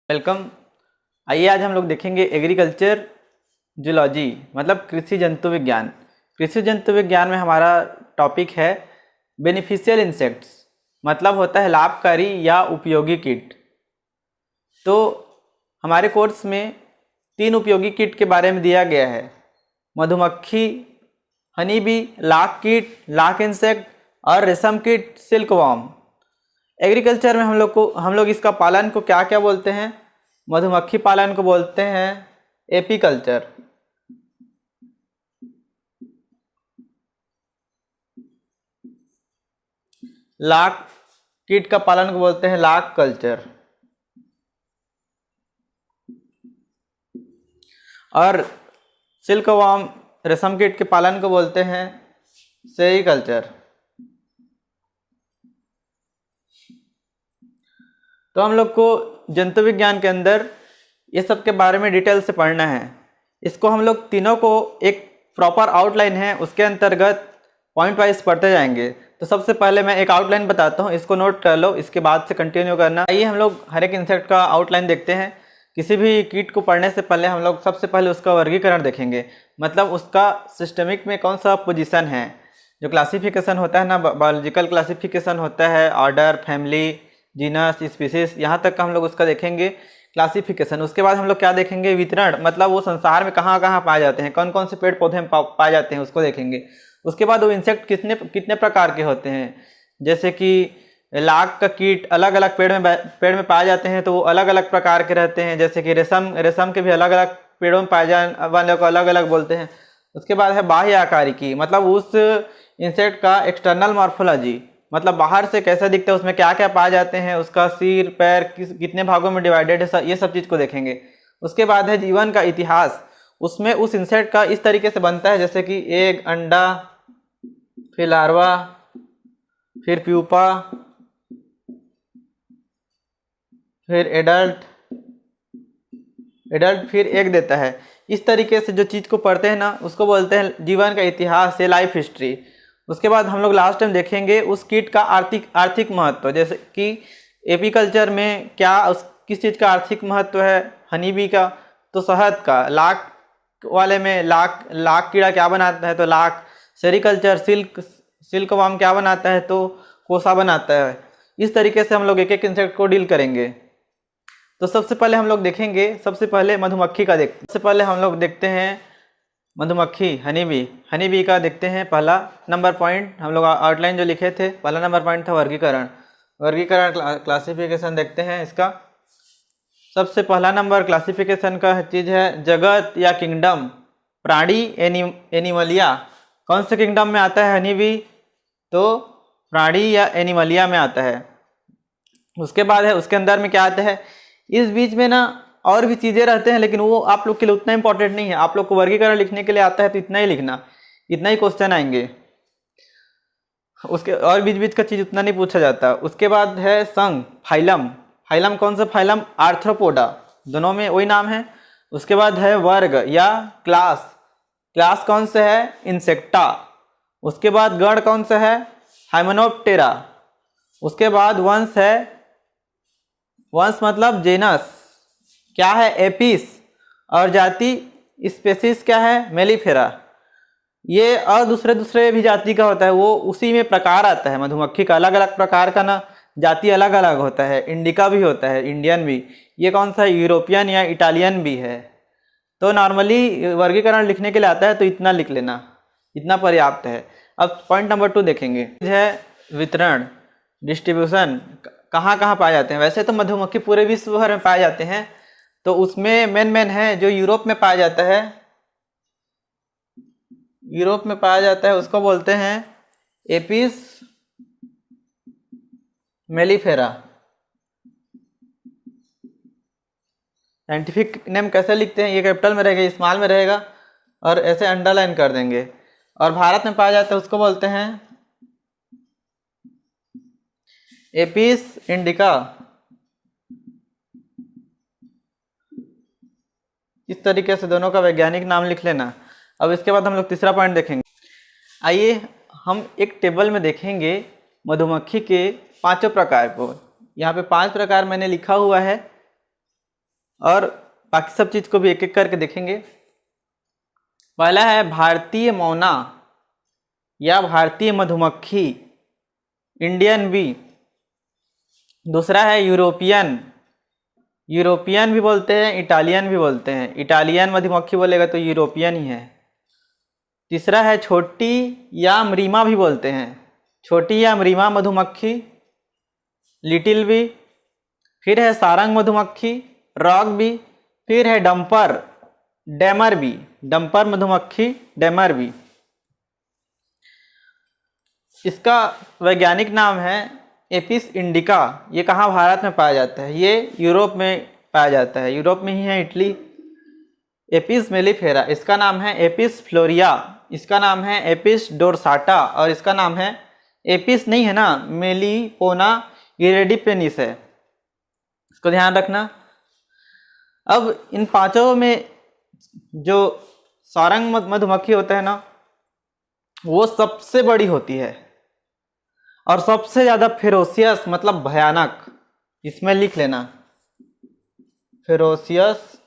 Welcome. आइए आज हम लोग देखेंगे एग्रीकल्चर जूलॉजी मतलब कृषि जंतु विज्ञान। कृषि जंतु विज्ञान में हमारा टॉपिक है बेनिफिशियल इंसेक्ट्स, मतलब होता है लाभकारी या उपयोगी कीट। तो हमारे कोर्स में 3 उपयोगी कीट के बारे में दिया गया है: मधुमक्खी, हनी बी, लाख कीट, लाख इंसेक्ट और रेशम कीट, सिल्कवॉर्म। एग्रीकल्चर में हम लोग इसका पालन को क्या क्या बोलते हैं? मधुमक्खी पालन को बोलते हैं एपीकल्चर। लाख कीट का पालन को बोलते हैं लाख कल्चर। और सिल्कवॉर्म रेशम कीट के पालन को बोलते हैं सेरीकल्चर। तो हम लोग को जंतु विज्ञान के अंदर ये सब के बारे में डिटेल से पढ़ना है। इसको हम लोग तीनों को एक प्रॉपर आउटलाइन है, उसके अंतर्गत पॉइंट वाइज पढ़ते जाएंगे। तो सबसे पहले मैं एक आउटलाइन बताता हूँ, इसको नोट कर लो, इसके बाद से कंटिन्यू करना। आइए हम लोग हर एक इंसेक्ट का आउटलाइन देखते हैं। किसी भी कीट को पढ़ने से पहले हम लोग सबसे पहले उसका वर्गीकरण देखेंगे, मतलब उसका सिस्टमिक में कौन सा पोजीशन है। जो क्लासिफिकेशन होता है ना, बायोलॉजिकल क्लासिफिकेशन होता है, ऑर्डर, फैमिली, जीनस, स्पीसीज, यहाँ तक का हम लोग उसका देखेंगे क्लासिफिकेशन। उसके बाद हम लोग क्या देखेंगे? वितरण, मतलब वो संसार में कहाँ कहाँ पाए जाते हैं, कौन कौन से पेड़ पौधे में पाए जाते हैं, उसको देखेंगे। उसके बाद वो इंसेक्ट कितने प्रकार के होते हैं, जैसे कि लाख का कीट अलग अलग पेड़ में पाए जाते हैं, तो वो अलग अलग प्रकार के रहते हैं। जैसे कि रेशम के भी अलग अलग पेड़ों में पाए जाने वाले को अलग अलग बोलते हैं। उसके बाद है बाह्य आकारिकी, मतलब उस इंसेक्ट का एक्सटर्नल मॉर्फोलॉजी, मतलब बाहर से कैसा दिखता है, उसमें क्या क्या पाए जाते हैं, उसका सिर पैर कितने भागों में डिवाइडेड है, ये सब चीज़ को देखेंगे। उसके बाद है जीवन का इतिहास, उसमें उस इंसेक्ट का इस तरीके से बनता है जैसे कि एग, अंडा, फिर लार्वा, फिर प्यूपा, फिर एडल्ट, फिर एग देता है। इस तरीके से जो चीज़ को पढ़ते हैं ना, उसको बोलते हैं जीवन का इतिहास या लाइफ हिस्ट्री। उसके बाद हम लोग लास्ट टाइम देखेंगे उस कीट का आर्थिक महत्व, जैसे कि एपीकल्चर में किस चीज़ का आर्थिक महत्व है, हनी बी का तो शहद का, लाख वाले में लाख कीड़ा क्या बनाता है तो लाख, सेरीकल्चर सिल्कवॉर्म क्या बनाता है तो कोसा बनाता है। इस तरीके से हम लोग एक एक इंसेक्ट को डील करेंगे। तो सबसे पहले हम लोग देखेंगे, सबसे पहले मधुमक्खी का सबसे पहले हम लोग देखते हैं मधुमक्खी, हनी बी का देखते हैं। पहला नंबर पॉइंट हम लोग आउटलाइन जो लिखे थे, पहला नंबर पॉइंट था वर्गीकरण क्लासिफिकेशन देखते हैं इसका। सबसे पहला नंबर क्लासिफिकेशन का चीज़ है जगत या किंगडम, प्राणी एनिमलिया। कौन से किंगडम में आता है हनी बी? तो प्राणी या एनिमलिया में आता है। उसके बाद है उसके अंदर में क्या आता है, इस बीच में ना और भी चीज़ें रहते हैं, लेकिन वो आप लोग के लिए उतना इंपॉर्टेंट नहीं है। आप लोग को वर्गीकरण लिखने के लिए आता है तो इतना ही लिखना, इतना ही क्वेश्चन आएंगे, उसके और बीच बीच का चीज़ उतना नहीं पूछा जाता। उसके बाद है संघ, फाइलम कौन सा फाइलम? आर्थ्रोपोडा, दोनों में वही नाम है। उसके बाद है वर्ग या क्लास कौन सा है? इंसेक्टा। उसके बाद गण कौन सा है? हाइमेनोप्टेरा। उसके बाद वंश है, वंश मतलब जेनस क्या है? एपिस। और जाति स्पेसीज क्या है? मेलिफेरा। ये और दूसरे भी जाति का होता है, वो उसी में प्रकार आता है। मधुमक्खी का अलग अलग प्रकार का ना जाति अलग अलग होता है, इंडिका भी होता है, इंडियन भी। ये कौन सा? यूरोपियन या इटालियन भी है। तो नॉर्मली वर्गीकरण लिखने के लिए आता है तो इतना लिख लेना, इतना पर्याप्त है। अब पॉइंट नंबर 2 देखेंगे, है वितरण, डिस्ट्रीब्यूशन, कहाँ कहाँ पाए जाते हैं। वैसे तो मधुमक्खी पूरे विश्व भर में पाए जाते हैं, तो उसमें मेन है जो यूरोप में पाया जाता है, उसको बोलते हैं एपिस मेलिफेरा। साइंटिफिक नेम कैसे लिखते हैं? ये कैपिटल में रहेगा, स्मॉल में रहेगा और ऐसे अंडरलाइन कर देंगे। और भारत में पाया जाता है उसको बोलते हैं एपिस इंडिका। इस तरीके से दोनों का वैज्ञानिक नाम लिख लेना। अब इसके बाद हम लोग तीसरा पॉइंट देखेंगे। आइए हम एक टेबल में देखेंगे मधुमक्खी के 5 प्रकार को। यहाँ पे 5 प्रकार मैंने लिखा हुआ है, और बाकी सब चीज़ को भी एक एक करके देखेंगे। पहला है भारतीय मौना या भारतीय मधुमक्खी, इंडियन बी। दूसरा है यूरोपियन, यूरोपियन भी बोलते हैं, इटालियन भी बोलते हैं। इटालियन मधुमक्खी बोलेगा तो यूरोपियन ही है। तीसरा है छोटी या अमरीमा भी बोलते हैं, छोटी या अमरीमा मधुमक्खी, लिटिल बी। फिर है सारंग मधुमक्खी, रॉक बी। फिर है डंपर, डेमर बी, डंपर मधुमक्खी, डेमर बी। इसका वैज्ञानिक नाम है एपिस इंडिका। ये कहाँ भारत में पाया जाता है? ये यूरोप में पाया जाता है, यूरोप में ही है, इटली। एपिस मेलिफेरा, इसका नाम है एपिस फ्लोरिया, इसका नाम है एपिस डोरसाटा, और इसका नाम है एपिस नहीं है ना, मेलिपोना इरेडिपेनिस है, इसको ध्यान रखना। अब इन पांचों में जो सारंग मधुमक्खी होता है ना, वो सबसे बड़ी होती है और सबसे ज़्यादा फेरोसियस मतलब भयानक। इसमें लिख लेना, फेरोसियस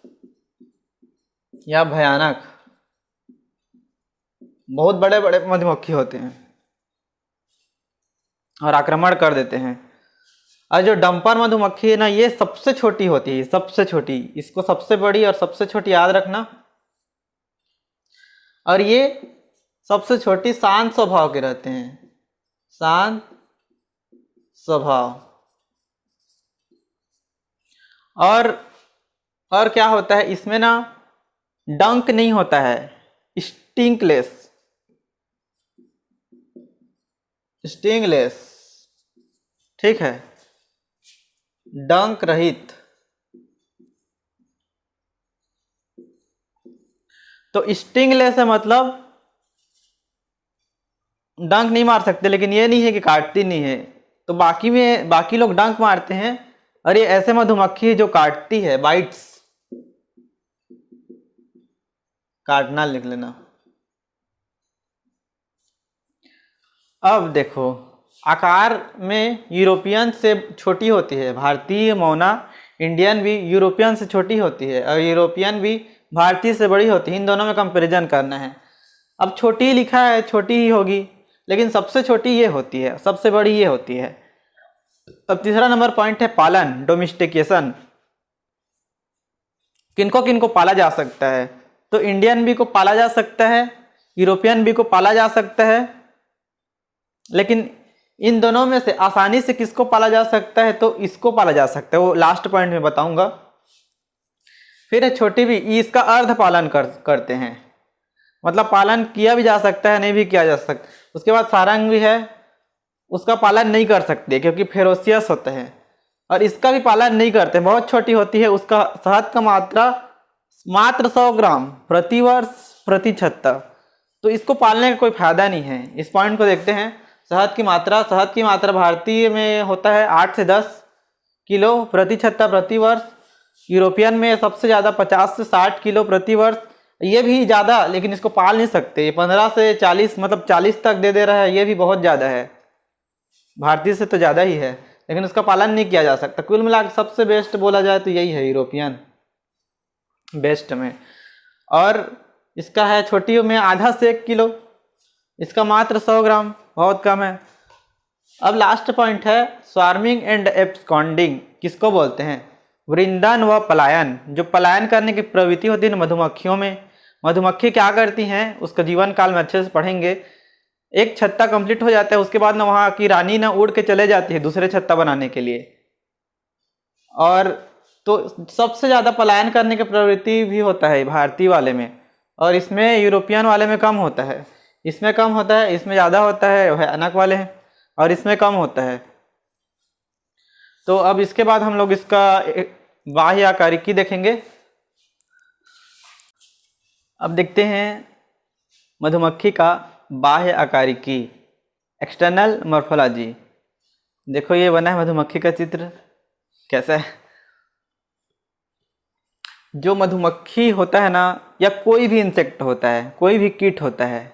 या भयानक। बहुत बड़े बड़े मधुमक्खी होते हैं और आक्रमण कर देते हैं। और जो डंपर मधुमक्खी है ना, ये सबसे छोटी होती है, सबसे छोटी। इसको सबसे बड़ी और सबसे छोटी याद रखना। और ये सबसे छोटी शांत स्वभाव के रहते हैं, शांत स्वभाव। और क्या होता है इसमें ना, डंक नहीं होता है, स्टिंगलेस, स्टिंगलेस, ठीक है, डंक रहित। तो स्टिंगलेस है मतलब डंक नहीं मार सकते, लेकिन ये नहीं है कि काटती नहीं है। तो बाकी लोग डंक मारते हैं, और ये ऐसे मधुमक्खी है जो काटती है, बाइट्स, काटना लिख लेना। अब देखो, आकार में यूरोपियन से छोटी होती है भारतीय मौना, इंडियन भी यूरोपियन से छोटी होती है, और यूरोपियन भी भारतीय से बड़ी होती है। इन दोनों में कंपैरिजन करना है। अब छोटी लिखा है, छोटी ही होगी, लेकिन सबसे छोटी ये होती है, सबसे बड़ी ये होती है। अब तीसरा नंबर पॉइंट है पालन, डोमेस्टिकेशन। किनको किनको पाला जा सकता है? तो इंडियन बी को पाला जा सकता है, यूरोपियन बी को पाला जा सकता है, लेकिन इन दोनों में से आसानी से किसको पाला जा सकता है? तो इसको पाला जा सकता है, वो लास्ट पॉइंट में बताऊंगा। फिर है छोटी बी, इसका अर्ध पालन करते हैं, मतलब पालन किया भी जा सकता है, नहीं भी किया जा सकता। उसके बाद सारंग भी है, उसका पालन नहीं कर सकते क्योंकि फेरोसियस होता है, और इसका भी पालन नहीं करते, बहुत छोटी होती है। उसका शहद का मात्रा मात्र 100 ग्राम प्रति वर्ष प्रति छत्ता, तो इसको पालने का कोई फायदा नहीं है। इस पॉइंट को देखते हैं। शहद की मात्रा भारतीय में होता है 8 से 10 किलो प्रति छत्ता प्रति वर्ष। यूरोपियन में सबसे ज़्यादा 50 से 60 किलो प्रति वर्ष, ये भी ज़्यादा, लेकिन इसको पाल नहीं सकते। 15 से 40 मतलब 40 तक दे रहा है, ये भी बहुत ज़्यादा है, भारतीय से तो ज़्यादा ही है, लेकिन उसका पालन नहीं किया जा सकता। कुल मिलाकर सबसे बेस्ट बोला जाए तो यही है, यूरोपियन बेस्ट में। और इसका है छोटियों में आधा से 1 किलो, इसका मात्र 100 ग्राम, बहुत कम है। अब लास्ट पॉइंट है स्वार्मिंग एंड एब्सकॉन्डिंग। किसको बोलते हैं? वृंदन व पलायन। जो पलायन करने की प्रवृत्ति होती है मधुमक्खियों में, मधुमक्खी क्या करती हैं उसका जीवन काल में अच्छे से पढ़ेंगे। एक छत्ता कंप्लीट हो जाता है, उसके बाद ना वहाँ की रानी ना उड़ के चले जाती है दूसरे छत्ता बनाने के लिए, और तो सबसे ज़्यादा पलायन करने की प्रवृत्ति भी होता है भारतीय वाले में, और इसमें यूरोपियन वाले में कम होता है। इसमें कम होता है, इसमें ज़्यादा होता है, भयानक वाले हैं, और इसमें कम होता है। तो अब इसके बाद हम लोग इसका बाह्य आकारिकी देखेंगे। अब देखते हैं मधुमक्खी का बाह्य आकारिकी, एक्सटर्नल मॉर्फोलॉजी। देखो ये बना है मधुमक्खी का चित्र, कैसा है? जो मधुमक्खी होता है ना, या कोई भी इंसेक्ट होता है, कोई भी कीट होता है,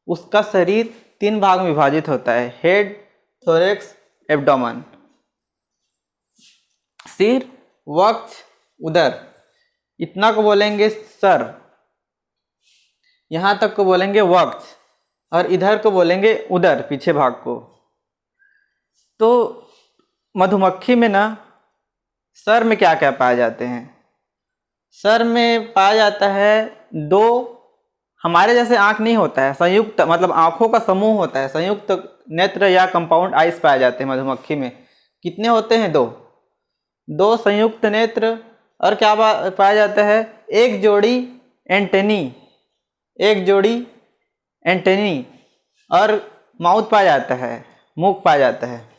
उसका शरीर 3 भाग में विभाजित होता है, हेड, थोरैक्स, एब्डोमेन। सिर, वक्ष, उदर, इतना को बोलेंगे सर, यहाँ तक को बोलेंगे वक्ष, और इधर को बोलेंगे उदर, पीछे भाग को। तो मधुमक्खी में ना सर में क्या क्या पाए जाते हैं? सर में पाया जाता है दो, हमारे जैसे आँख नहीं होता है, संयुक्त मतलब आँखों का समूह होता है, संयुक्त नेत्र या कंपाउंड आइज पाए जाते हैं मधुमक्खी में। कितने होते हैं? दो संयुक्त नेत्र, और क्या पाया जाता है? एक जोड़ी एंटेनी, और माउथ पाया जाता है, मुख पाया जाता है।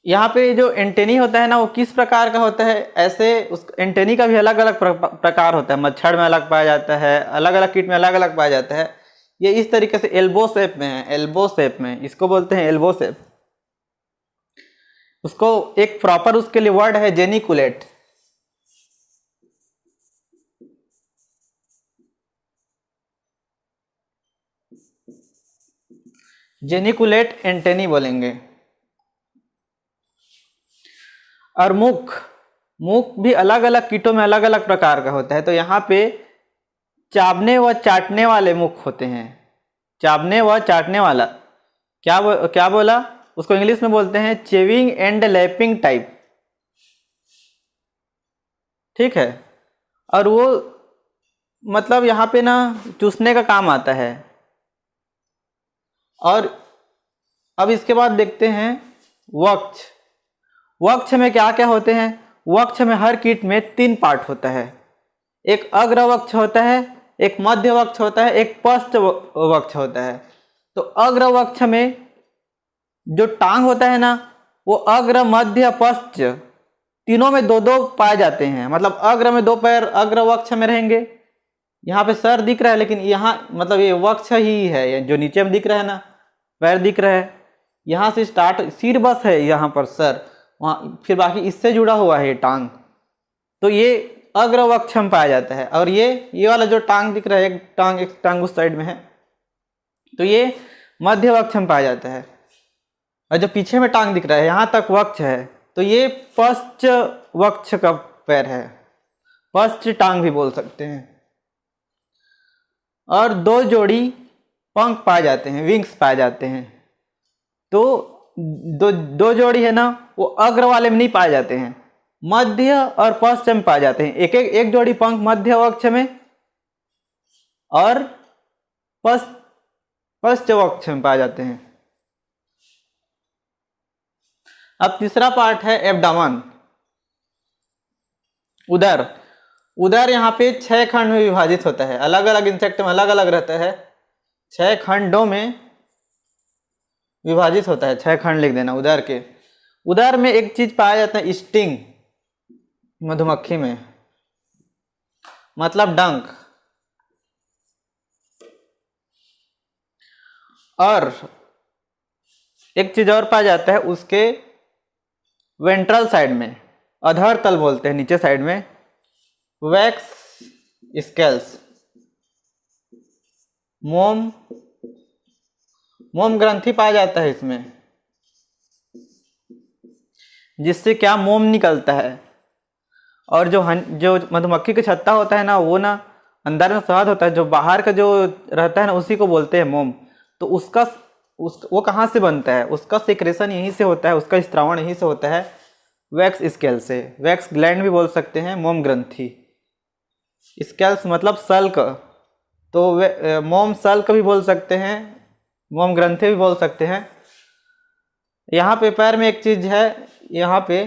यहाँ पे जो एंटेनी होता है ना, वो किस प्रकार का होता है? ऐसे उस एंटेनी का भी अलग अलग प्रकार होता है। मच्छर में अलग पाया जाता है, अलग अलग कीट में अलग अलग पाया जाता है। ये इस तरीके से एल्बो शेप में है, एल्बो शेप में, इसको बोलते हैं एल्बो शेप। उसको एक प्रॉपर उसके लिए वर्ड है जेनिकुलेट। जेनिकुलेट एंटेनी बोलेंगे। और मुख भी अलग अलग कीटों में अलग अलग प्रकार का होता है। तो यहाँ पे चाबने व चाटने वाले मुख होते हैं, चाबने व चाटने वाला। क्या बोला? उसको इंग्लिश में बोलते हैं चेविंग एंड लैपिंग टाइप, ठीक है। और वो मतलब यहाँ पे ना चूसने का काम आता है। और अब इसके बाद देखते हैं वक्ष में क्या क्या होते हैं? वक्ष में हर कीट में 3 पार्ट होता है। एक अग्रवक्ष होता है, एक मध्य वक्ष होता है, एक पश्च वक्ष होता है। तो अग्रवक्ष में जो टांग होता है ना, वो अग्र मध्य पश्च तीनों में 2-2 पाए जाते हैं। मतलब अग्र में 2 पैर अग्रवक्ष में रहेंगे। यहाँ पे सर दिख रहा है, लेकिन यहाँ मतलब ये वक्ष ही है, ये जो नीचे में दिख रहा है ना, पैर दिख रहा है। यहाँ से स्टार्ट सिर बस है, यहाँ पर सर, वहाँ फिर बाकी इससे जुड़ा हुआ है टांग। तो ये अग्रवक्ष में पाया जाता है। और ये वाला जो टांग दिख रहा है, एक टांग उस साइड में है, तो ये मध्य वक्ष में पाया जाता है। और जो पीछे में टांग दिख रहा है, यहाँ तक वक्ष है, तो ये पश्च वक्ष का पैर है, पश्च टांग भी बोल सकते हैं। और 2 जोड़ी पंख पाए जाते हैं, विंग्स पाए जाते हैं। तो दो जोड़ी है ना, वो अग्र वाले में नहीं पाए जाते हैं, मध्य और पश्च में पाए जाते हैं। एक जोड़ी पंख मध्य वक्ष में और पश्च वक्ष में पाए जाते हैं। अब तीसरा पार्ट है एब्डामन, उदर यहाँ पे 6 खंड में विभाजित होता है। अलग अलग इंसेक्ट में अलग अलग रहता है, 6 खंडों में विभाजित होता है। 6 खंड लिख देना उदर के। उदर में एक चीज पाया जाता है स्टिंग, मधुमक्खी में, मतलब डंक। और एक चीज और पाया जाता है उसके वेंट्रल साइड में, अधर तल बोलते हैं नीचे साइड में, वैक्स स्केल्स, मोम ग्रंथि पाया जाता है इसमें, जिससे क्या मोम निकलता है। और जो मधुमक्खी का छत्ता होता है ना, वो ना अंदर में शहद होता है, जो बाहर का जो रहता है ना, उसी को बोलते हैं मोम। तो वो कहाँ से बनता है? उसका सिक्रेशन यहीं से होता है, उसका स्त्रावण यहीं से होता है, वैक्स स्केल से। वैक्स ग्लैंड भी बोल सकते हैं, मोम ग्रंथि। स्केल्स मतलब सल्क, तो मोम सल्क भी बोल सकते हैं, मोम ग्रंथि भी बोल सकते हैं। यहाँ पे पैर में एक चीज है, यहाँ पे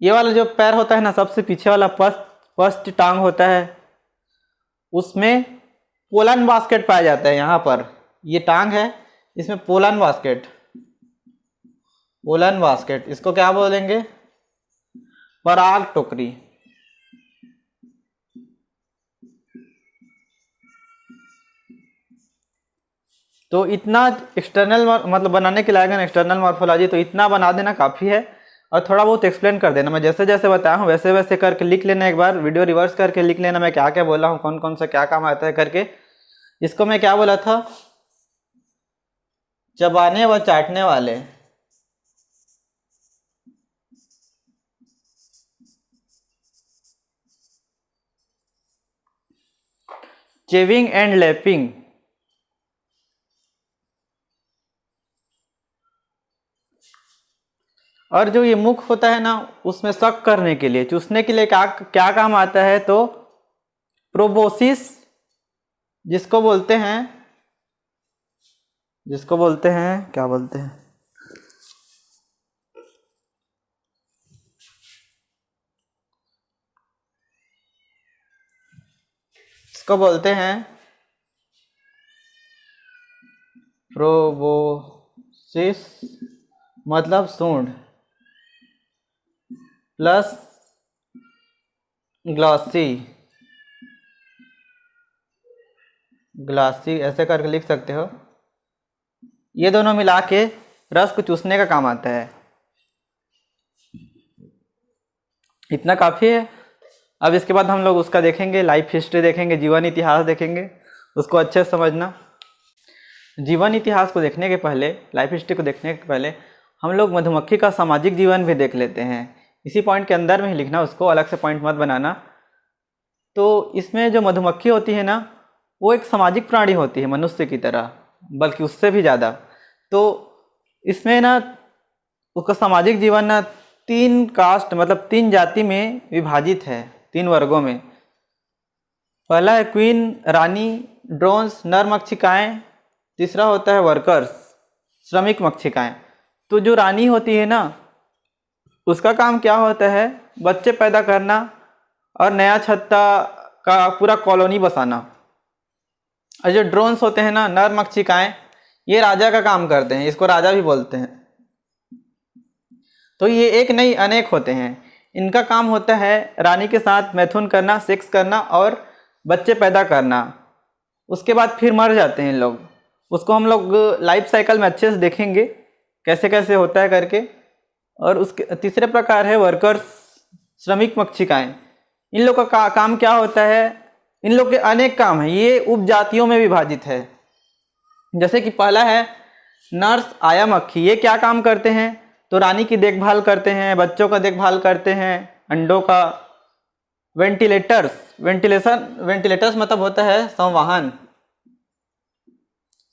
ये वाला जो पैर होता है ना, सबसे पीछे वाला फर्स्ट टांग होता है, उसमें पोलन बास्केट पाया जाता है। यहाँ पर ये टांग है, इसमें पोलन बास्केट, इसको क्या बोलेंगे? पराग टोकरी। तो इतना एक्सटर्नल मतलब बनाने के लायक है एक्सटर्नल मॉर्फोलॉजी, तो इतना बना देना काफ़ी है। और थोड़ा बहुत एक्सप्लेन कर देना, मैं जैसे जैसे बताया हूँ वैसे वैसे करके लिख लेना। एक बार वीडियो रिवर्स करके लिख लेना, मैं क्या क्या बोला हूँ, कौन कौन सा क्या काम आता है करके। इसको मैं क्या बोला था? चबाने व चाटने वाले। Chewing and lapping. और जो ये मुख होता है ना, उसमें शक करने के लिए, चूसने के लिए क्या क्या काम आता है, तो प्रोबोसिस, जिसको बोलते हैं क्या बोलते हैं, इसको बोलते हैं प्रोबोसिस, मतलब सूंड, प्लस ग्लॉसी, ऐसे करके लिख सकते हो। ये दोनों मिला के रस को चूसने का काम आता है। इतना काफ़ी है। अब इसके बाद हम लोग उसका देखेंगे, लाइफ हिस्ट्री देखेंगे, जीवन इतिहास देखेंगे, उसको अच्छे से समझना। जीवन इतिहास को देखने के पहले, लाइफ हिस्ट्री को देखने के पहले हम लोग मधुमक्खी का सामाजिक जीवन भी देख लेते हैं। इसी पॉइंट के अंदर में ही लिखना, उसको अलग से पॉइंट मत बनाना। तो इसमें जो मधुमक्खी होती है ना, वो एक सामाजिक प्राणी होती है, मनुष्य की तरह, बल्कि उससे भी ज़्यादा। तो इसमें ना उसका सामाजिक जीवन ना 3 कास्ट, मतलब 3 जाति में विभाजित है, 3 वर्गों में। पहला है क्वीन, रानी, ड्रोन्स, नर मक्षिकाएँ। तीसरा होता है वर्कर्स, श्रमिक मक्षिकाएँ। तो जो रानी होती है ना, उसका काम क्या होता है, बच्चे पैदा करना और नया छत्ता का पूरा कॉलोनी बसाना। और जो ड्रोन्स होते हैं ना, नर मक्षिकाएँ, ये राजा का काम करते हैं, इसको राजा भी बोलते हैं। तो ये एक नहीं अनेक होते हैं। इनका काम होता है रानी के साथ मैथुन करना, सेक्स करना और बच्चे पैदा करना। उसके बाद फिर मर जाते हैं इन लोग। उसको हम लोग लाइफ साइकिल में अच्छे से देखेंगे कैसे कैसे होता है करके। और उसके तीसरे प्रकार है वर्कर्स, श्रमिक मक्षिकाएँ। इन लोग का काम क्या होता है, इन लोग के अनेक काम हैं, ये उपजातियों में विभाजित है। जैसे कि पहला है नर्स, आया मक्खी। ये क्या काम करते हैं, तो रानी की देखभाल करते हैं, बच्चों का देखभाल करते हैं, अंडों का। वेंटिलेटर्स मतलब होता है संवाहन,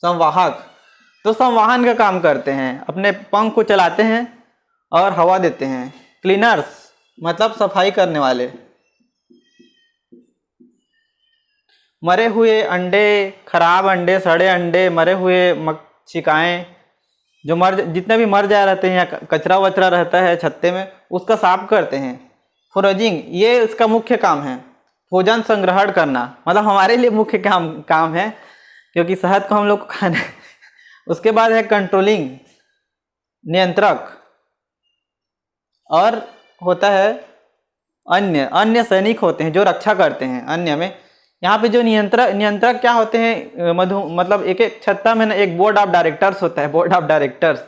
संवाहक। तो संवाहन का काम करते हैं, अपने पंख को चलाते हैं और हवा देते हैं। क्लीनर्स मतलब सफाई करने वाले। मरे हुए अंडे, खराब अंडे, सड़े अंडे, मरे हुए मक्षिकाएँ, जो जितने भी मर जा रहते हैं या कचरा वचरा रहता है छत्ते में, उसका साफ करते हैं। फोरेजिंग, ये इसका मुख्य काम है, भोजन संग्रहण करना, मतलब हमारे लिए मुख्य काम है, क्योंकि शहद को हम लोग को खाना है। उसके बाद है कंट्रोलिंग, नियंत्रक। और होता है अन्य सैनिक होते हैं जो रक्षा करते हैं। अन्य में यहाँ पे जो नियंत्रक क्या होते हैं, मतलब एक एक छत्ता में ना एक बोर्ड ऑफ डायरेक्टर्स होता है। बोर्ड ऑफ डायरेक्टर्स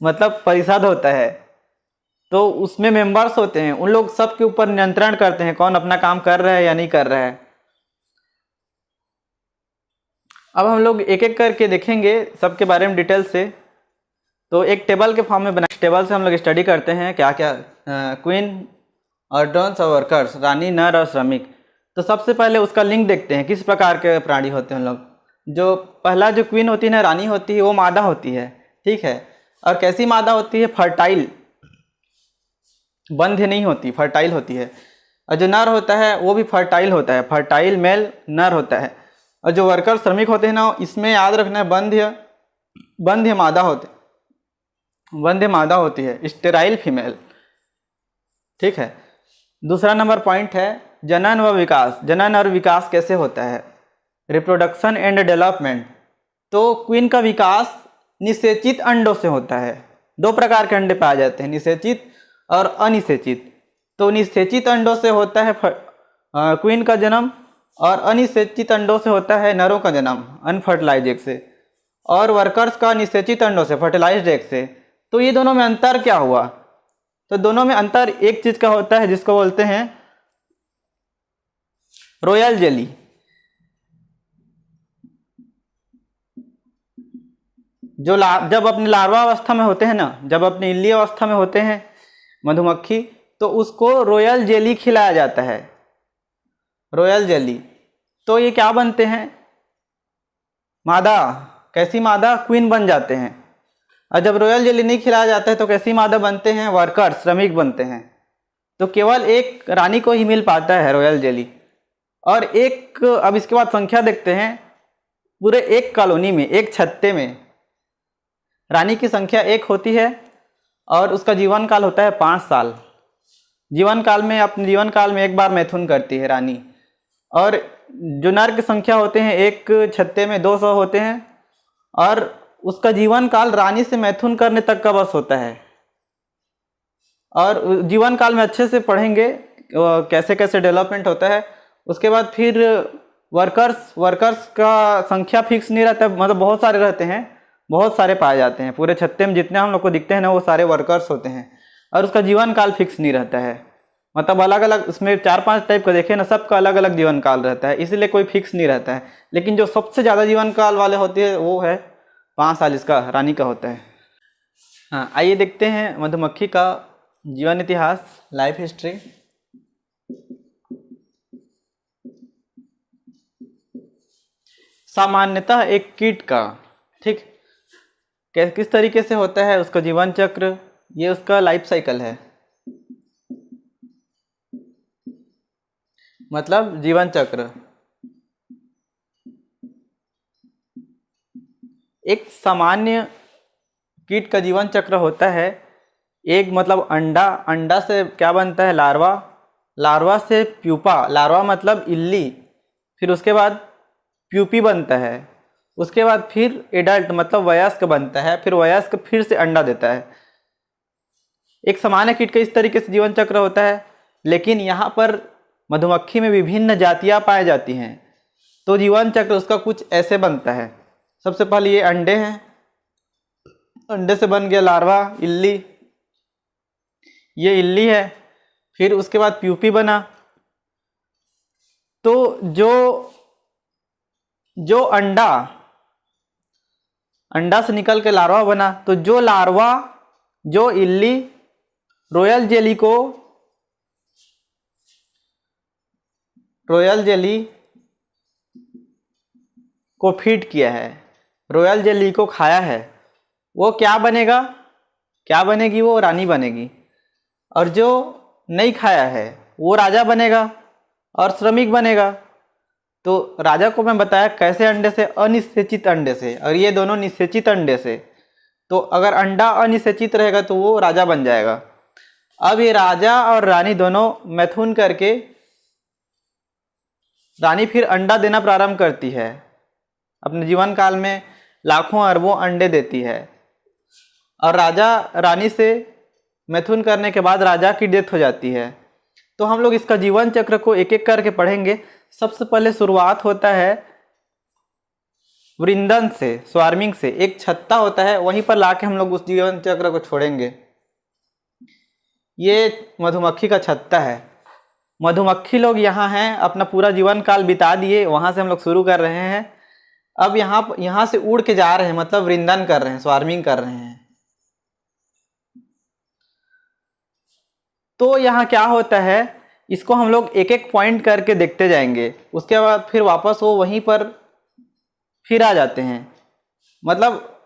मतलब परिषद होता है, तो उसमें मेंबर्स होते हैं, उन लोग सब के ऊपर नियंत्रण करते हैं, कौन अपना काम कर रहा है या नहीं कर रहा है। अब हम लोग एक एक करके देखेंगे सबके बारे में डिटेल से। तो एक टेबल के फॉर्म में बना, टेबल से हम लोग स्टडी करते हैं क्या क्या, क्वीन और ड्रोन्स और वर्कर्स, रानी, नर और श्रमिक। तो सबसे पहले उसका लिंग देखते हैं, किस प्रकार के प्राणी होते हैं लोग। जो पहला जो क्वीन होती है ना, रानी होती है, वो मादा होती है, ठीक है। और कैसी मादा होती है, फर्टाइल, बंध्य नहीं होती, फर्टाइल होती है। और जो नर होता है वो भी फर्टाइल होता है, फर्टाइल मेल नर होता है। और जो वर्कर श्रमिक होते हैं ना, इसमें याद रखना है बंध्य मादा होती है, स्टेराइल फीमेल, ठीक है। दूसरा नंबर पॉइंट है जनन व विकास। जनन और विकास कैसे होता है, रिप्रोडक्शन एंड डेवलपमेंट। तो क्वीन का विकास निषेचित अंडों से होता है। 2 प्रकार के अंडे पाए जाते हैं, निषेचित और अनिषेचित। तो निषेचित अंडों से होता है क्वीन का जन्म, और अनिषेचित अंडों से होता है नरों का जन्म, अनफर्टिलाइज एग से। और वर्कर्स का निषेचित अंडों से, फर्टिलाइज्ड एग से। तो ये दोनों में अंतर क्या हुआ, तो दोनों में अंतर एक चीज का होता है जिसको बोलते हैं रॉयल जेली। जब अपनी लार्वा अवस्था में होते हैं ना, जब अपनी इल्ली अवस्था में होते हैं मधुमक्खी, तो उसको रॉयल जेली खिलाया जाता है, रॉयल जेली। तो ये क्या बनते हैं, मादा। कैसी मादा, क्वीन बन जाते हैं। और जब रॉयल जेली नहीं खिलाया जाता है तो कैसी मादा बनते हैं, वर्कर्स, श्रमिक बनते हैं। तो केवल एक रानी को ही मिल पाता है रॉयल जेली। और एक, अब इसके बाद संख्या देखते हैं, पूरे एक कॉलोनी में, एक छत्ते में रानी की संख्या एक होती है और उसका जीवन काल होता है 5 साल। जीवन काल में, अपने जीवन काल में एक बार मैथुन करती है रानी। और जो नर की संख्या होते हैं एक छत्ते में 200 होते हैं और उसका जीवन काल रानी से मैथुन करने तक का बस होता है। और जीवन काल में अच्छे से पढ़ेंगे कैसे कैसे डेवलपमेंट होता है। उसके बाद फिर वर्कर्स का संख्या फिक्स नहीं रहता, मतलब बहुत सारे रहते हैं, बहुत सारे पाए जाते हैं। पूरे छत्ते में जितने हम लोग को दिखते हैं ना, वो सारे वर्कर्स होते हैं। और उसका जीवन काल फिक्स नहीं रहता है, मतलब अलग अलग, उसमें 4-5 टाइप का देखे ना, सबका अलग अलग जीवन काल रहता है, इसीलिए कोई फिक्स नहीं रहता है। लेकिन जो सबसे ज़्यादा जीवन काल वाले होते हैं वो है 5 साल, इसका रानी का होता है। हाँ, आइए देखते हैं मधुमक्खी का जीवन इतिहास, लाइफ हिस्ट्री। सामान्यतः एक कीट का, ठीक, किस तरीके से होता है उसका जीवन चक्र, ये उसका लाइफ साइकिल है, मतलब जीवन चक्र। एक सामान्य कीट का जीवन चक्र होता है, एक मतलब अंडा, अंडा से क्या बनता है, लार्वा, लार्वा से प्यूपा, लार्वा मतलब इल्ली, फिर उसके बाद प्यूपी बनता है, उसके बाद फिर एडल्ट मतलब वयस्क बनता है, फिर वयस्क फिर से अंडा देता है। एक सामान्य कीट का इस तरीके से जीवन चक्र होता है। लेकिन यहाँ पर मधुमक्खी में विभिन्न जातियाँ पाई जाती हैं, तो जीवन चक्र उसका कुछ ऐसे बनता है। सबसे पहले ये अंडे हैं, अंडे से बन गया लार्वा, इल्ली, ये इल्ली है, फिर उसके बाद प्यूपी बना। तो जो अंडा से निकल के लार्वा बना, तो जो लार्वा, जो इल्ली रॉयल जेली को फीड किया है, रॉयल जेली को खाया है, वो क्या बनेगा, क्या बनेगी, वो रानी बनेगी। और जो नहीं खाया है वो राजा बनेगा और श्रमिक बनेगा। तो राजा को मैं बताया कैसे अंडे से, अनिषेचित अंडे से, और ये दोनों निषेचित अंडे से। तो अगर अंडा अनिषेचित रहेगा तो वो राजा बन जाएगा। अब ये राजा और रानी दोनों मैथुन करके रानी फिर अंडा देना प्रारंभ करती है। अपने जीवन काल में लाखों अरबों अंडे देती है। और राजा रानी से मैथुन करने के बाद राजा की डेथ हो जाती है। तो हम लोग इसका जीवन चक्र को एक एक करके पढ़ेंगे। सबसे पहले शुरुआत होता है वृंदन से, स्वार्मिंग से। एक छत्ता होता है, वहीं पर लाके हम लोग उस जीवन चक्र को छोड़ेंगे। ये मधुमक्खी का छत्ता है। मधुमक्खी लोग यहाँ हैं, अपना पूरा जीवन काल बिता दिए, वहाँ से हम लोग शुरू कर रहे हैं। अब यहाँ से उड़ के जा रहे हैं, मतलब वृंदन कर रहे हैं, स्वार्मिंग कर रहे हैं। तो यहाँ क्या होता है, इसको हम लोग एक एक पॉइंट करके देखते जाएंगे। उसके बाद फिर वापस वो वहीं पर फिर आ जाते हैं। मतलब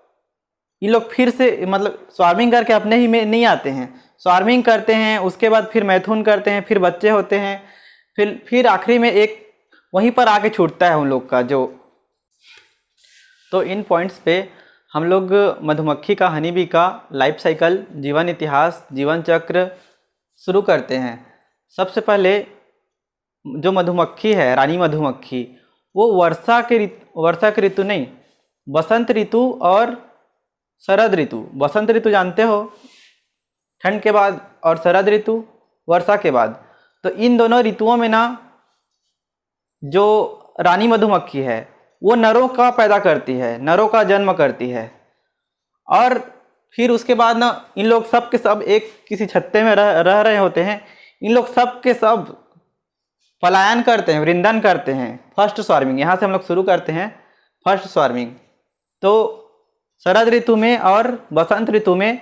ये लोग फिर से, मतलब स्वार्मिंग करके अपने ही में नहीं आते हैं, स्वार्मिंग करते हैं, उसके बाद फिर मैथुन करते हैं, फिर बच्चे होते हैं, फिर आखिरी में एक वहीं पर आके छूटता है उन लोग का जो। तो इन पॉइंट्स पे हम लोग मधुमक्खी का, हनी बी का लाइफ साइकिल, जीवन इतिहास, जीवन चक्र शुरू करते हैं। सबसे पहले जो मधुमक्खी है, रानी मधुमक्खी, वो वर्षा के ऋतु नहीं, बसंत ऋतु और शरद ऋतु। बसंत ऋतु जानते हो, ठंड के बाद, और शरद ऋतु वर्षा के बाद। तो इन दोनों ऋतुओं में ना जो रानी मधुमक्खी है वो नरों का पैदा करती है, नरों का जन्म करती है। और फिर उसके बाद ना इन लोग सब के सब एक किसी छत्ते में रह रहे होते हैं। इन लोग सब के सब पलायन करते हैं, वृंदन करते हैं। फर्स्ट स्वार्मिंग, यहाँ से हम लोग शुरू करते हैं, फर्स्ट स्वार्मिंग। तो शरद ऋतु में और बसंत ऋतु में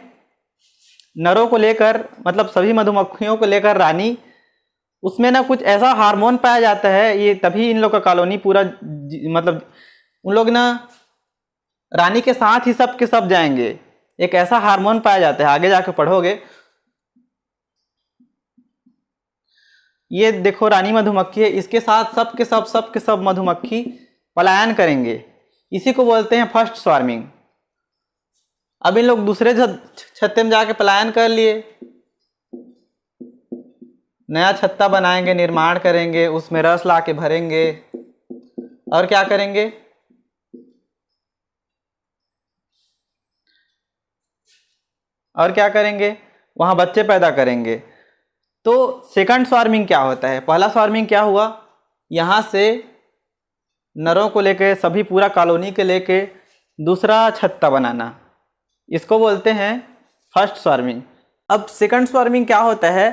नरों को लेकर, मतलब सभी मधुमक्खियों को लेकर रानी, उसमें ना कुछ ऐसा हार्मोन पाया जाता है, ये तभी इन लोग का कॉलोनी पूरा मतलब उन लोग ना रानी के साथ ही सब के सब जाएंगे। एक ऐसा हार्मोन पाया जाता है, आगे जाके पढ़ोगे। ये देखो रानी मधुमक्खी है, इसके साथ सब के सब मधुमक्खी पलायन करेंगे। इसी को बोलते हैं फर्स्ट स्वार्मिंग। अब इन लोग दूसरे छत्ते में जाके पलायन कर लिए, नया छत्ता बनाएंगे, निर्माण करेंगे, उसमें रस ला के भरेंगे और क्या करेंगे, वहां बच्चे पैदा करेंगे। तो सेकंड स्वार्मिंग क्या होता है? पहला स्वार्मिंग क्या हुआ, यहां से नरों को लेके सभी पूरा कॉलोनी के लेके दूसरा छत्ता बनाना, इसको बोलते हैं फर्स्ट स्वार्मिंग। अब सेकंड स्वार्मिंग क्या होता है,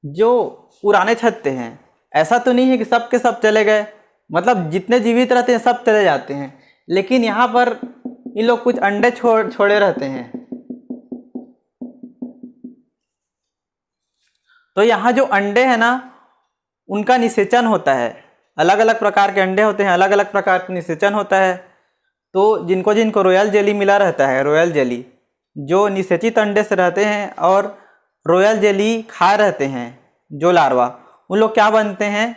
जो पुराने छत्ते हैं, ऐसा तो नहीं है कि सब के सब चले गए, मतलब जितने जीवित रहते हैं सब चले जाते हैं, लेकिन यहाँ पर इन लोग कुछ अंडे छोड़े रहते हैं। तो यहाँ जो अंडे हैं ना, उनका निषेचन होता है। अलग अलग प्रकार के अंडे होते हैं, अलग अलग प्रकार का निषेचन होता है। तो जिनको जिनको रॉयल जेली मिला रहता है, रॉयल जेली, जो निषेचित अंडे से रहते हैं और रॉयल जेली खाए रहते हैं जो लार्वा, उन लोग क्या बनते हैं,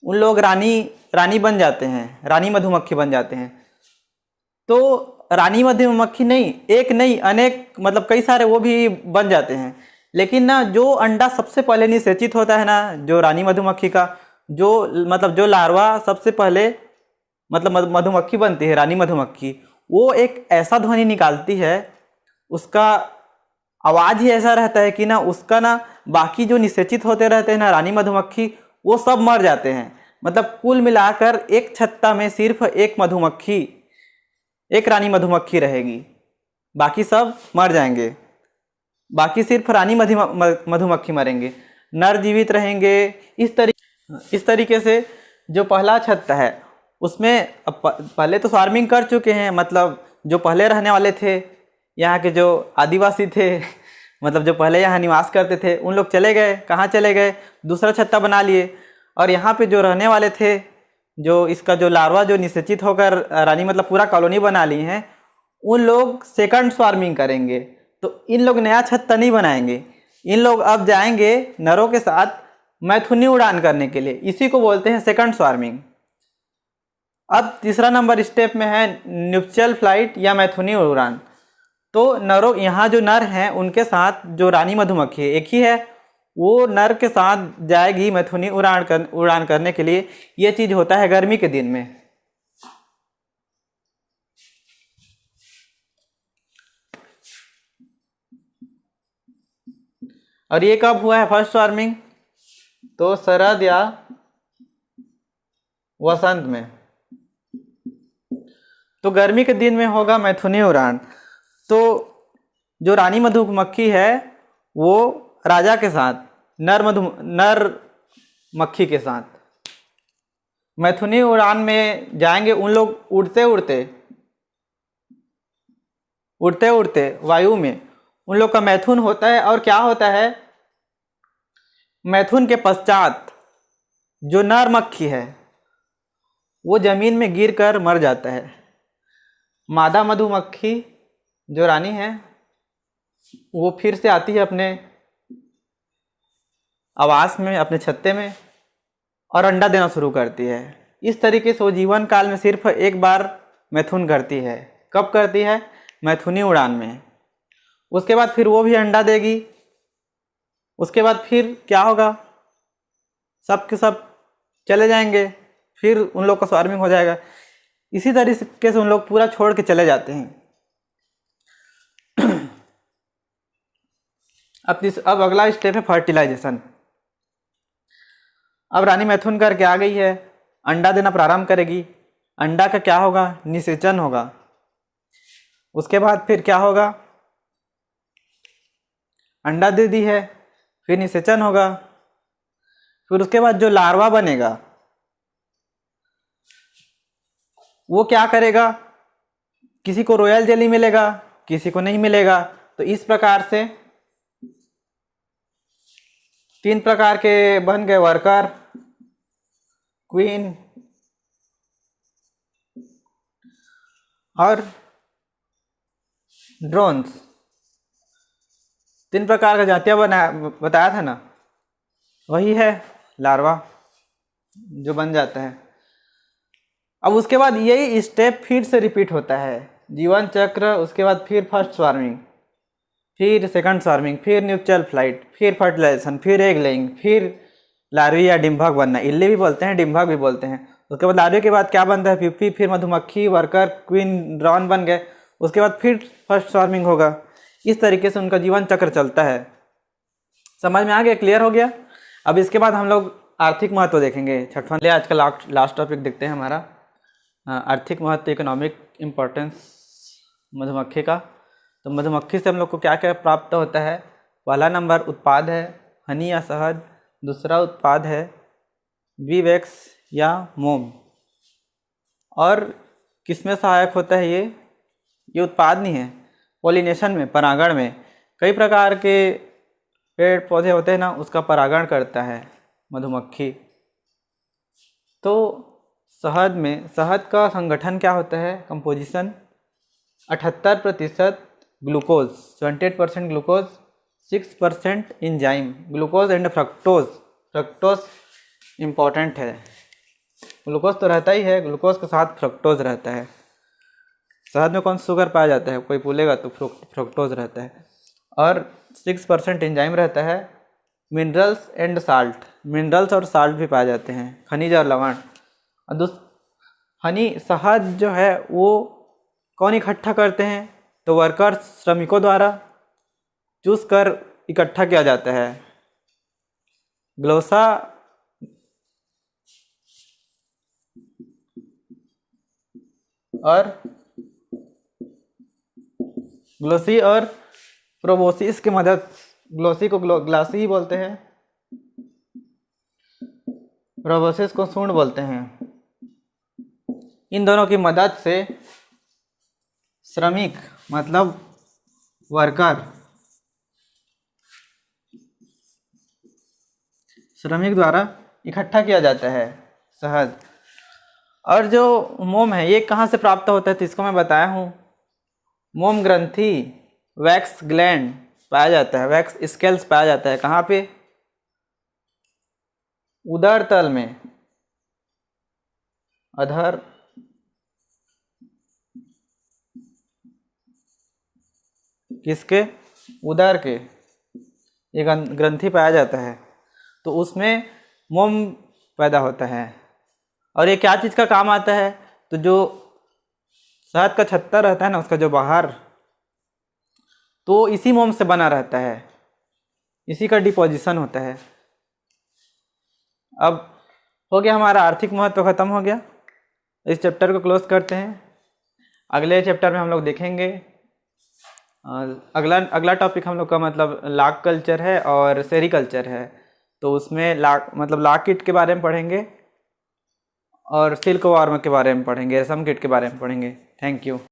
उन लोग रानी बन जाते हैं, रानी मधुमक्खी बन जाते हैं। तो रानी मधुमक्खी नहीं, एक नहीं अनेक, मतलब कई सारे वो भी बन जाते हैं। लेकिन ना जो अंडा सबसे पहले निषेचित होता है ना, जो रानी मधुमक्खी का जो लार्वा सबसे पहले मतलब मधुमक्खी बनती है, रानी मधुमक्खी, वो एक ऐसा ध्वनि निकालती है, उसका आवाज़ ही ऐसा रहता है कि ना उसका ना बाकी जो निषेचित होते रहते हैं ना रानी मधुमक्खी, वो सब मर जाते हैं। मतलब कुल मिलाकर एक छत्ता में सिर्फ एक रानी मधुमक्खी रहेगी, बाकी सब मर जाएंगे, बाकी सिर्फ रानी मधुमक्खी मरेंगे, नर जीवित रहेंगे। इस तरीके से जो पहला छत्ता है उसमें पहले तो स्वार्मिंग कर चुके हैं, मतलब जो पहले रहने वाले थे, यहाँ के जो आदिवासी थे, मतलब जो पहले यहाँ निवास करते थे, उन लोग चले गए। कहाँ चले गए? दूसरा छत्ता बना लिए। और यहाँ पे जो रहने वाले थे, जो इसका जो लार्वा जो निषेचित होकर रानी मतलब पूरा कॉलोनी बना ली हैं, उन लोग सेकंड स्वार्मिंग करेंगे। तो इन लोग नया छत्ता नहीं बनाएंगे, इन लोग अब जाएंगे नरों के साथ मैथुनी उड़ान करने के लिए, इसी को बोलते हैं सेकंड स्वार्मिंग। अब तीसरा नंबर स्टेप में है न्यूपचियल फ्लाइट या मैथुनी उड़ान। तो नरों, यहाँ जो नर हैं उनके साथ जो रानी मधुमक्खी है, एक ही है, वो नर के साथ जाएगी मैथुनी उड़ान करने के लिए। ये चीज़ होता है गर्मी के दिन में। और ये कब हुआ है फर्स्ट स्वार्मिंग? तो शरद या वसंत में। तो गर्मी के दिन में होगा मैथुनी उड़ान। तो जो रानी मधुमक्खी है वो राजा के साथ, नर मक्खी के साथ मैथुनी उड़ान में जाएंगे। उन लोग उड़ते उड़ते वायु में उन लोग का मैथुन होता है। और क्या होता है, मैथुन के पश्चात जो नर मक्खी है वो जमीन में गिरकर मर जाता है। मादा मधुमक्खी जो रानी है वो फिर से आती है अपने आवास में, अपने छत्ते में, और अंडा देना शुरू करती है। इस तरीके से वो जीवन काल में सिर्फ एक बार मैथुन करती है। कब करती है? मैथुनी उड़ान में। उसके बाद फिर वो भी अंडा देगी। उसके बाद फिर क्या होगा, सब के सब चले जाएंगे, फिर उन लोग का स्वार्मिंग हो जाएगा। इसी तरीके से उन लोग पूरा छोड़ के चले जाते हैं। अब अगला स्टेप है फर्टिलाइजेशन। अब रानी मैथुन करके आ गई है, अंडा देना प्रारंभ करेगी। अंडा का क्या होगा? निषेचन होगा। उसके बाद फिर क्या होगा? अंडा दे दी है, फिर निषेचन होगा। फिर उसके बाद जो लार्वा बनेगा वो क्या करेगा किसी को रॉयल जेली मिलेगा, किसी को नहीं मिलेगा। तो इस प्रकार से 3 प्रकार के बन गए, वर्कर, क्वीन और ड्रोन्स। 3 प्रकार का जातियां बताया था ना, वही है लार्वा जो बन जाता है। अब उसके बाद यही स्टेप फिर से रिपीट होता है, जीवन चक्र। उसके बाद फिर फर्स्ट स्वार्मिंग, फिर सेकंड स्वार्मिंग, फिर न्यूक्लियर फ्लाइट, फिर फर्टिलाइजेशन, फिर एग लेइंग, फिर लार्वी या डिम्भक बनना। इल्ली भी बोलते हैं, डिम्भक भी बोलते हैं। उसके बाद लार्वे के बाद क्या बनता है, प्यूपी, फिर मधुमक्खी, वर्कर, क्वीन, ड्रोन बन गए। उसके बाद फिर फर्स्ट स्वार्मिंग होगा। इस तरीके से उनका जीवन चक्र चलता है। समझ में आ गया, क्लियर हो गया। अब इसके बाद हम लोग आर्थिक महत्व देखेंगे, छठवां। आज का लास्ट टॉपिक देखते हैं हमारा आर्थिक महत्व, इकोनॉमिक इम्पोर्टेंस मधुमक्खी का। तो मधुमक्खी से हम लोग को क्या क्या प्राप्त होता है। पहला नंबर उत्पाद है हनी या शहद। दूसरा उत्पाद है बी वैक्स या मोम। और किस में सहायक होता है ये उत्पाद नहीं है, पॉलिनेशन में, परागण में। कई प्रकार के पेड़ पौधे होते हैं ना, उसका परागण करता है मधुमक्खी। तो शहद का संगठन क्या होता है, composition 78% glucose, 28% glucose, 6% enzyme. Glucose and fructose important है। ग्लूकोज तो रहता ही है, ग्लूकोज के साथ फ्रक्टोज रहता है। शहद में कौन शुगर पाया जाता है, कोई बोलेगा तो फ्रक्टोज रहता है। और 6% इंजाइम रहता है। मिनरल्स एंड साल्ट, मिनरल्स और साल्ट भी पाए जाते हैं, खनिज और लवण। और हनी, शहद जो है वो कौन इकट्ठा करते हैं, तो वर्कर्स, श्रमिकों द्वारा चूस कर इकट्ठा किया जाता है। ग्लोसा और ग्लोसी और प्रोबोसिस की मदद, ग्लोसी को ग्लासी ही बोलते हैं, प्रोबोसिस को सूंड बोलते हैं। इन दोनों की मदद से श्रमिक मतलब वर्कर, श्रमिक द्वारा इकट्ठा किया जाता है शहद। और जो मोम है ये कहाँ से प्राप्त होता है, तो इसको मैं बताया हूँ। मोम ग्रंथि, वैक्स ग्लैंड पाया जाता है, वैक्स स्केल्स पाया जाता है। कहाँ पे, उदर तल में, अधर किसके, उदर के, ये ग्रंथि पाया जाता है। तो उसमें मोम पैदा होता है। और ये क्या चीज़ का काम आता है, तो जो शहद का छत्ता रहता है ना, उसका जो बाहर, तो इसी मोम से बना रहता है, इसी का डिपोजिशन होता है। अब हो गया हमारा आर्थिक महत्व, खत्म हो गया। इस चैप्टर को क्लोज करते हैं। अगले चैप्टर में हम लोग देखेंगे अगला टॉपिक हम लोग का मतलब लाख कल्चर है और सेरिकल्चर है। तो उसमें लाख कीट के बारे में पढ़ेंगे और सिल्क वार्म के बारे में पढ़ेंगे, रेशम कीट के बारे में पढ़ेंगे। Thank you.